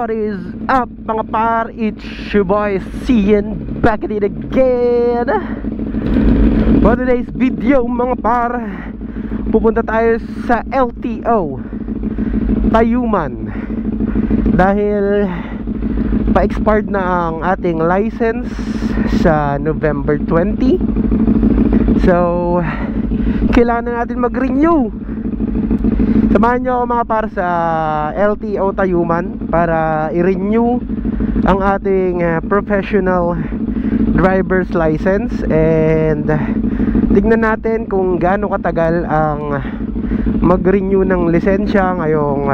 What is up mga par? It's your boy Cian, back at it again. For today's video mga par, pupunta tayo sa LTO Tayuman dahil pa-expired na ang ating license sa November 20. So kailangan na natin mag-renew. Samahan nyo ako mga par sa LTO Tayuman para i-renew ang ating professional driver's license. And tignan natin kung gaano katagal ang mag-renew ng lisensya ngayong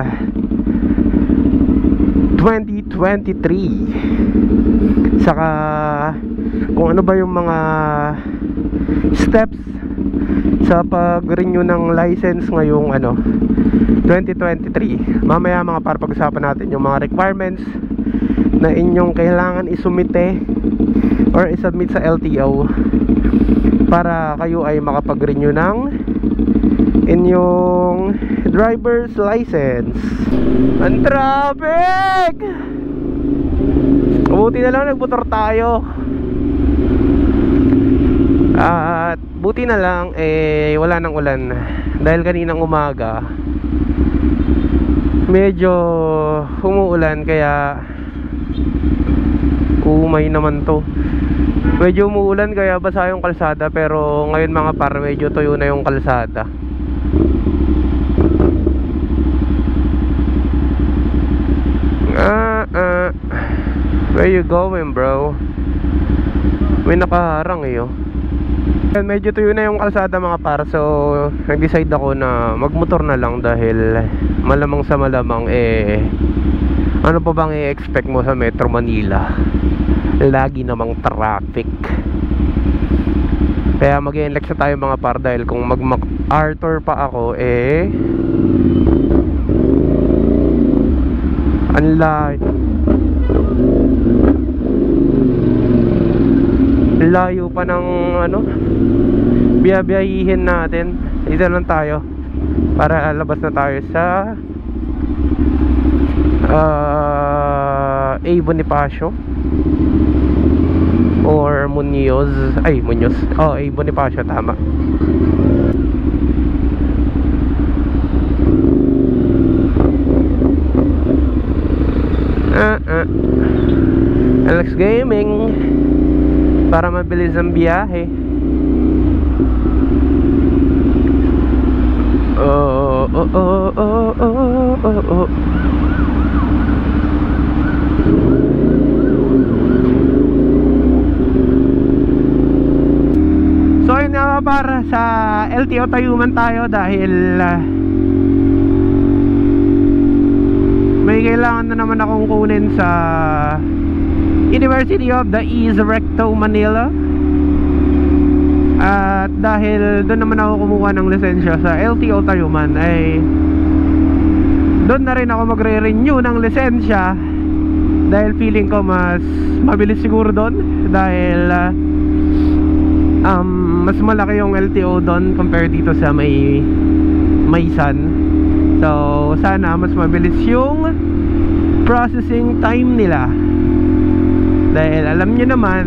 2023. Saka kung ano ba yung mga steps sa pag-renew ng license ngayong 2023. Mamaya mga par, pag-usapan natin yung mga requirements na inyong kailangan isumite or isubmit sa LTO para kayo ay makapag-renew ng inyong driver's license. Ang traffic! Buti na lang nagmotor tayo. At buti na lang wala nang ulan. Dahil kaninang umaga medyo umuulan, kaya umay naman to. Medyo umuulan kaya basa yung kalsada, pero ngayon mga par, medyo tuyo na yung kalsada. Where you going, bro? May nakaharang eh, oh. Medyo tuyo na yung kalsada mga par, so nag-decide ako na magmotor na lang dahil malamang sa malamang ano pa bang i-expect mo sa Metro Manila? Lagi namang traffic. Kaya mag-i-inlex na tayo mga par, dahil kung mag-MacArthur pa ako layo pa ng biyabiyahin natin. Dito lang tayo para labas na tayo sa A. Bonifacio or Muñoz. Muñoz. A. Bonifacio, tama. Alex Gaming para mabilis ang biyahe. So yun nga para sa LTO Tayuman tayo, dahil may kailangan na naman akong kunin sa University of the East Recto, Manila. At dahil doon naman ako kumuha ng lisensya sa LTO Tayuman, doon na rin ako magre-renew ng lisensya, dahil feeling ko mas mabilis siguro doon, dahil mas malaki yung LTO doon compare dito sa Maysan. So sana mas mabilis yung processing time nila, dahil alam nyo naman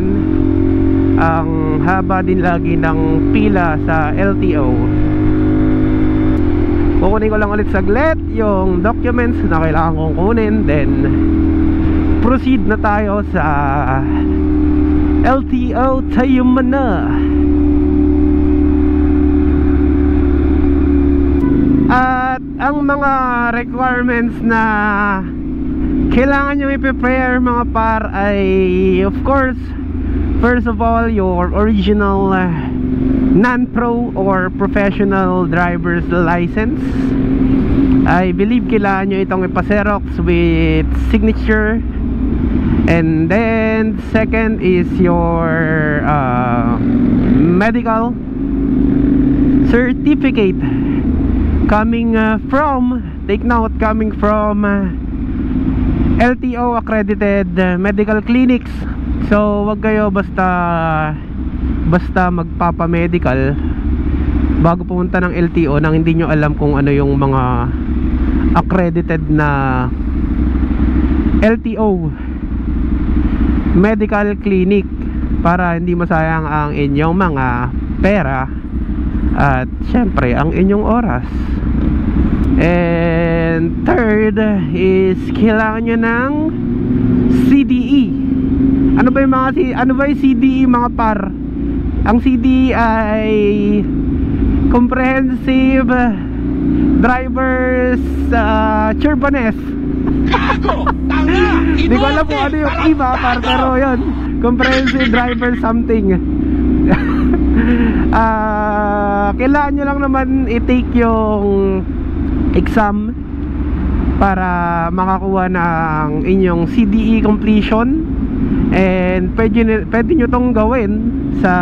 ang haba din lagi ng pila sa LTO. Kukunin ko lang ulit saglit yung documents na kailangan kong kunin, then proceed na tayo sa LTO Tayuman na. At ang mga requirements na kailangan nyo i-prepare mga par ay, of course, first of all, your original non-pro or professional driver's license. I believe kailangan nyo itong ipa-xerox with signature. And then second is your medical certificate coming from, take note, coming from LTO accredited medical clinics. So wag kayo basta magpapa-medical bago pumunta ng LTO nang hindi nyo alam kung ano yung mga accredited na LTO medical clinic para hindi masayang ang inyong mga pera at syempre ang inyong oras. And third is kailangan nyo ng CDE. Ano ba yung CDE mga par? Ang CDE ay Comprehensive Driver's Churbaness. Hindi ko alam kung ano yung iba par, pero yun, Comprehensive Driver something. Kailangan nyo lang naman i-take yung exam para makakuha ng inyong CDE completion. And pwede nyo tong gawin sa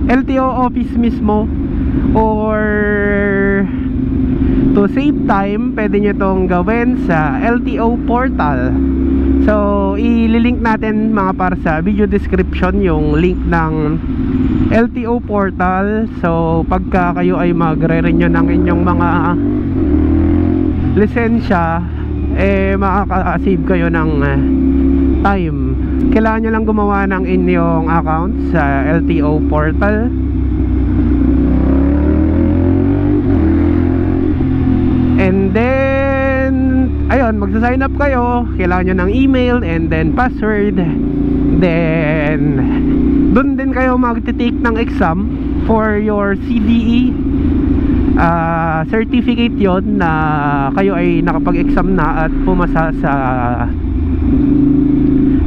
LTO office mismo, or to save time pwede nyo tong gawin sa LTO portal. So ililink natin mga par sa video description yung link ng LTO portal. So pagka kayo ay magre-renew ng inyong mga lisensya, makaka-save kayo ng time. Kailangan nyo lang gumawa ng inyong account sa LTO portal. And then ayun, magsa-sign up kayo. Kailangan nyo ng email and then password. Then dun din kayo magte-take ng exam for your CDE certificate yon na kayo ay nakapag-exam na at pumasa sa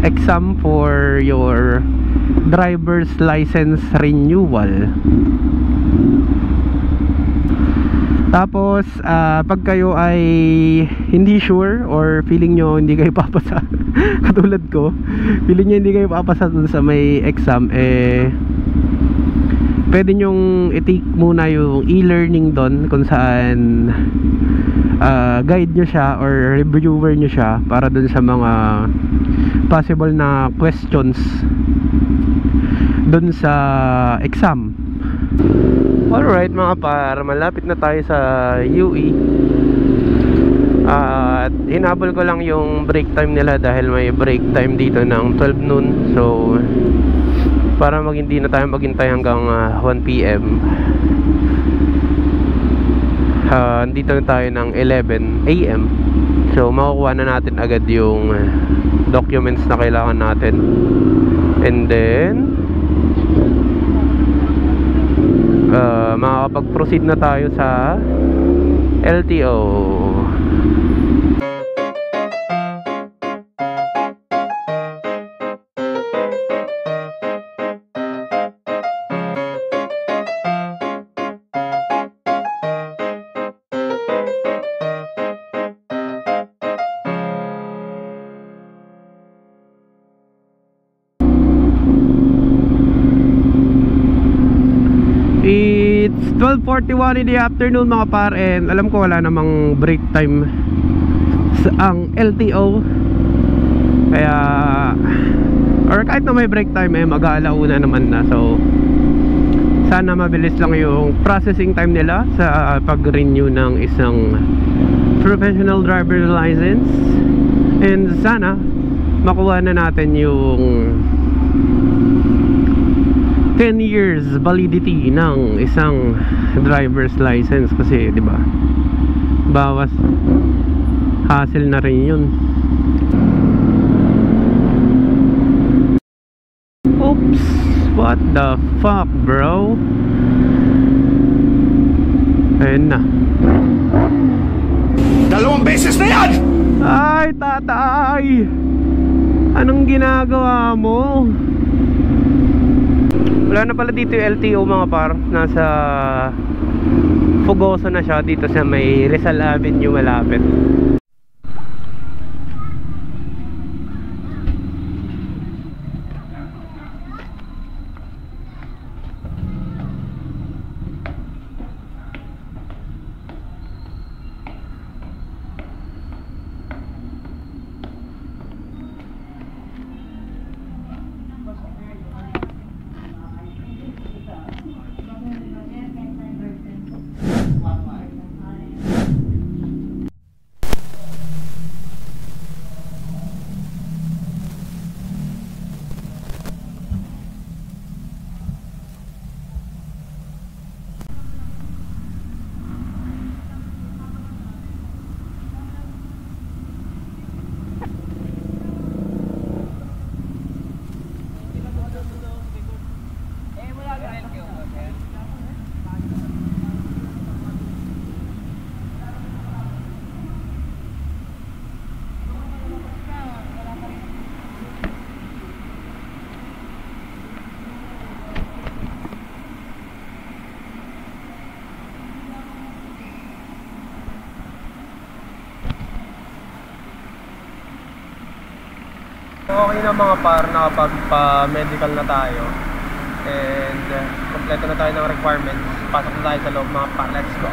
exam for your driver's license renewal. Tapos pag kayo ay hindi sure or feeling nyo hindi kayo papasa katulad ko, feeling nyo hindi kayo papasa dun sa may exam, pwede nyong i-take muna yung e-learning doon kung saan guide nyo siya or reviewer nyo siya para dun sa mga possible na questions dun sa exam. Alright mga par, malapit na tayo sa UE. At hinabol ko lang yung break time nila dahil may break time dito ng 12 noon. So para hindi na tayo maghintay hanggang 1 PM, dito na tayo ng 11 AM. So makukuha na natin agad yung documents na kailangan natin. And then makakapag-proceed na tayo sa LTO. It's 12:41 in the afternoon mga par, and alam ko wala namang break time sa ang LTO. Kaya or kahit na may break time mag-aalauna naman na. So sana mabilis lang yung processing time nila sa pag-renew ng isang professional driver license. And sana makuha na natin yung 10 years validity ng isang driver's license, kasi 'di ba? Bawas hassle na rin 'yun. Oops, what the fuck, bro? Ayun na. 2 beses na yan! Ay, tatay! Anong ginagawa mo? Wala na pala dito yung LTO mga par. Nasa Fugoso na siya, dito sa may Rizal Avenue malapit. okay na mga par, nakapagpa-medical na tayo. And kompleto na tayo ng requirements. Pasok na tayo sa loob mga par. Let's go!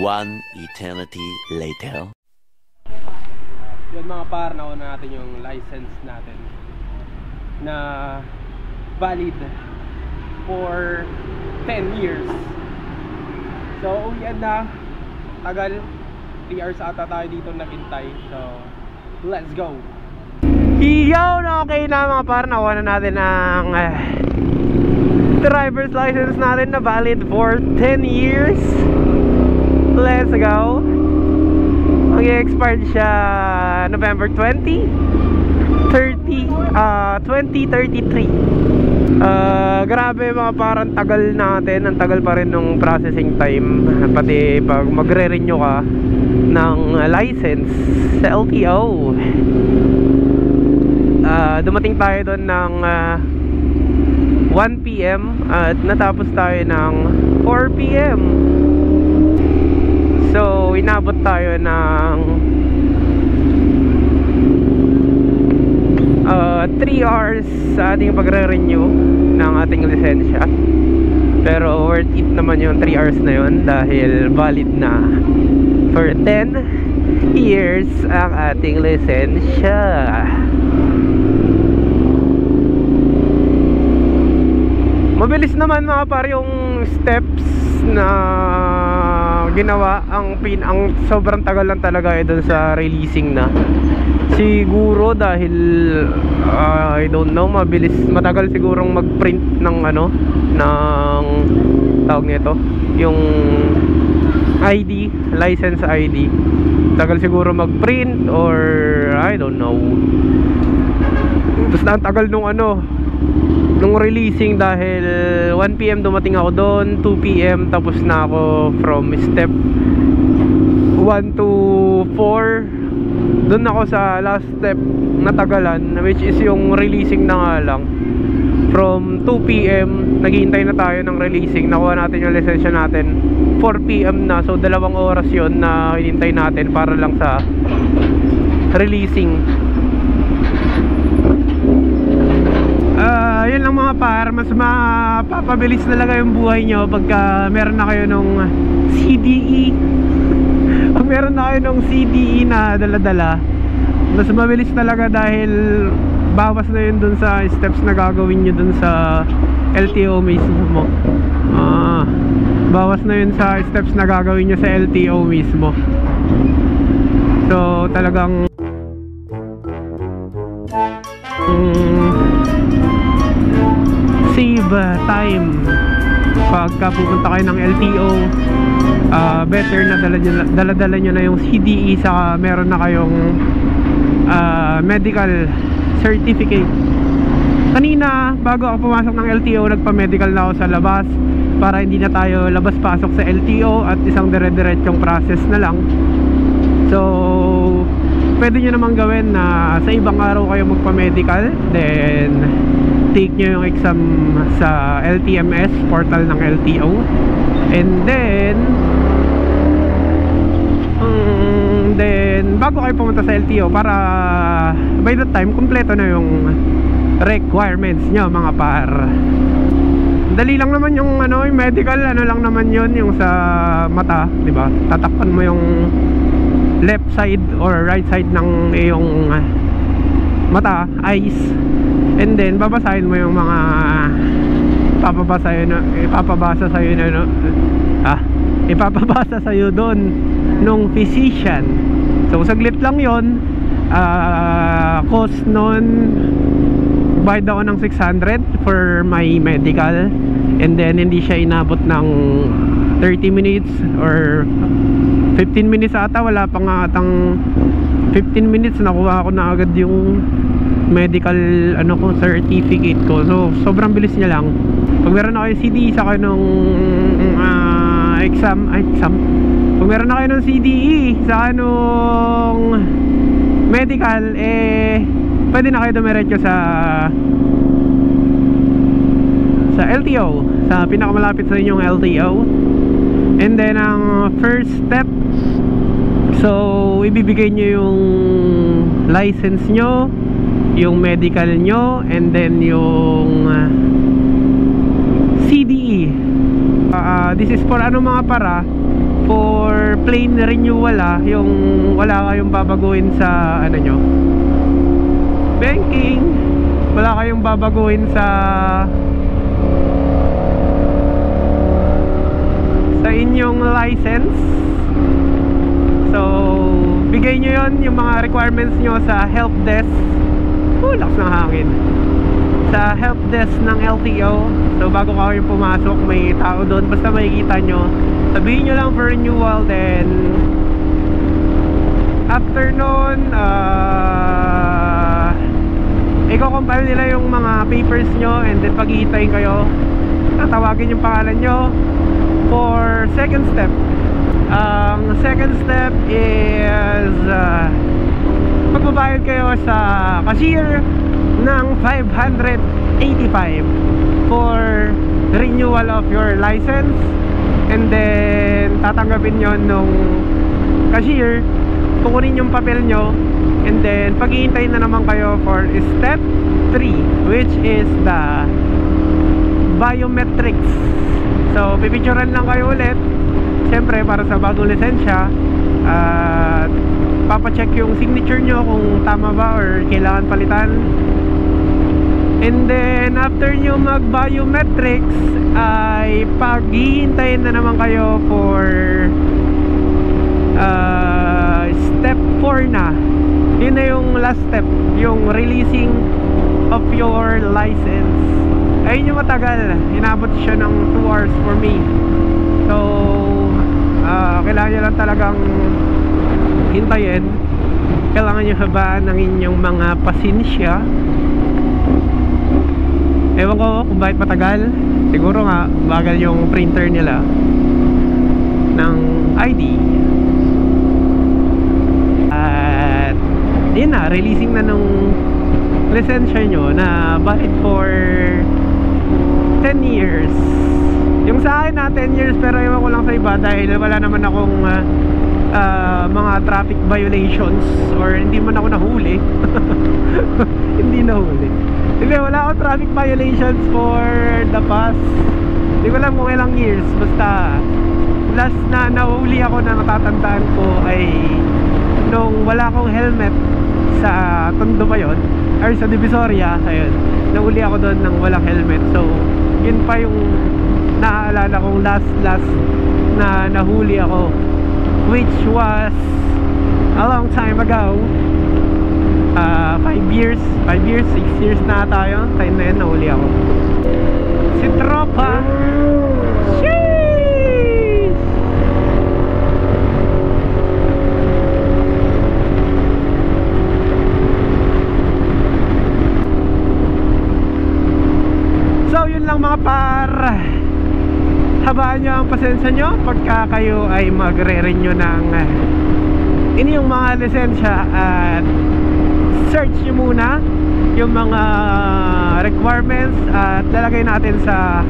One eternity later. Yan mga par, nauna natin yung license natin na valid for 10 years. So yan na, tagal, 3 hours ata tayo dito naghintay. So let's go. Yo, na okay na mga par, nakuha na natin ang driver's license natin na valid for 10 years. Let's go. Mag-expired siya November 2033. Grabe mga parang tagal natin. Ang tagal pa rin nung processing time. Pati pag magre-renew ka ng license sa LTO. Dumating tayo doon ng 1 PM at natapos tayo ng 4 PM. So inabot tayo ng 3 hours sa ating pagre-renew ng ating lisensya. Pero worth it naman yung 3 hours na yun dahil valid na for 10 years ang ating lisensya. Mabilis naman mga par yung steps na ginawa. Ang sobrang tagal lang talaga doon sa releasing na. Siguro dahil I don't know, matagal sigurong mag-print ng ng tawag nito, yung ID, license ID. Tagal siguro mag-print or I don't know. Basta ang tagal nung nung releasing dahil 1 PM dumating ako doon, 2 PM tapos na ako from step 1 to 4. Doon ako sa last step na tagalan, which is yung releasing na nga lang. From 2 PM naghihintay na tayo ng releasing. Nakuha natin yung lisensya natin 4 PM na, so 2 oras yon na hinintay natin para lang sa releasing. Yun lang mga par, mas mapapabilis talaga yung buhay nyo pagka meron na kayo nung CDE. Pag meron na kayo nung CDE na dala-dala, mas mabilis talaga dahil bawas na yun dun sa steps na gagawin nyo dun sa LTO mismo. Bawas na yun sa steps na gagawin nyo sa LTO mismo. So talagang save time pagka pupunta kayo ng LTO. Better na dala-dala nyo na yung CDE, saka meron na kayong medical certificate. Kanina bago ako pumasok ng LTO, nagpa-medical na ako sa labas para hindi na tayo labas-pasok sa LTO at isang dire-diretsong process na lang. So pwede nyo naman gawin na sa ibang araw kayo magpa-medical, then take nyo yung exam sa LTMS portal ng LTO, and then bago kayo pumunta sa LTO para by that time kompleto na yung requirements nyo mga par. Dali lang naman yung yung medical, lang naman yun, yung sa mata, di ba? Tatakpan mo yung left side or right side ng iyong mata, eyes, and then babasahin mo yung mga ipapabasa sa'yo doon nung physician. So saglit lang yon. Cost nun, bayad ako ng 600 for my medical, and then hindi siya inabot ng 30 minutes or 15 minutes ata. Wala pa nga atang 15 minutes nakuha ako na agad yung medical certificate ko. So sobrang bilis niya lang. Pag meron na kayo CDE sa kayo nung exam, pag meron na kayo ng CDE sa nung medical, pwede na kayo dumiretso sa LTO, sa pinakamalapit sa inyong LTO. And then ang first step So, ibibigay nyo yung license nyo, yung medical nyo, and then yung CDE. This is for ano mga para? For plain renewal yung wala kayong babaguhin sa ano nyo, banking, wala kayong babaguhin sa inyong license. So, bigay nyo yon yung mga requirements nyo sa help desk. Lakas ng hangin. Sa help desk ng LTO. So, bago kayo pumasok, may tao doon. Basta makikita nyo, sabihin nyo lang for renewal. Then, after nun, i-compile nila yung mga papers nyo. And then, pag-iitayin kayo, tatawagin yung pangalan nyo for second step. Ang second step is magbabayad kayo sa cashier ng 585 for renewal of your license. And then tatanggapin nyo nung cashier, kukunin yung papel nyo, and then pag-iintayin na naman kayo for step 3, which is the biometrics. So, pipicturean lang kayo ulit, siyempre para sa bagong lisensya, at papacheck yung signature nyo kung tama ba or kailangan palitan. And then after nyo mag biometrics, ay paghihintayin na naman kayo for step 4 na. Yun na yung last step, yung releasing of your license. Ayun yung matagal, inabot siya ng 2 hours for me. So kailangan nyo lang talagang hintayin. Kailangan nyo habaan ng inyong mga pasensya. Ewan ko kung bakit matagal. Siguro nga bagal yung printer nila ng ID. At yun na, releasing na nung lisensya nyo na valid for 10 years. Yung sa akin na 10 years, pero ewan ko lang sa iba dahil wala naman akong mga traffic violations, or hindi man ako nahuli. Hindi nahuli. Hindi, wala akong traffic violations for the past, hindi ko alam kung ilang years. Basta last na nahuli ako na natatandaan ko ay nung wala akong helmet sa Tondo pa yun, or sa Divisoria. Ayun, nahuli ako doon nang walang helmet. So yun pa yung naaalala kong last na nahuli ako, which was a long time ago. 5 years, 6 years na tayo. Time na yun, nahuli ako. Si Tropa. Sheesh! So yun lang mga par, habaan nyo ang pasensya nyo pagka kayo ay magre-renew ng inyong mga lisensya, at search nyo muna yung mga requirements at lalagay natin sa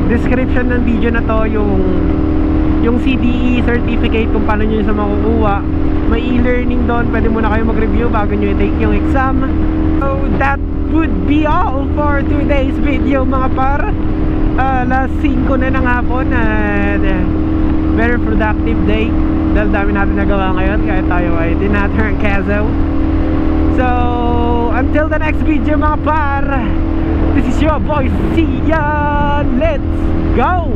description ng video na to yung CDE certificate kung paano nyo sa makukuha. May e-learning doon, pwede muna kayo mag-review bago nyo i-take yung exam. So that would be all for today's video mga par. Last 5 na ng hapon, and very productive day dahil dami natin nagawa ngayon kahit tayo ay dinatrancazo. So until the next video mga par, this is your boy Sian. Let's go!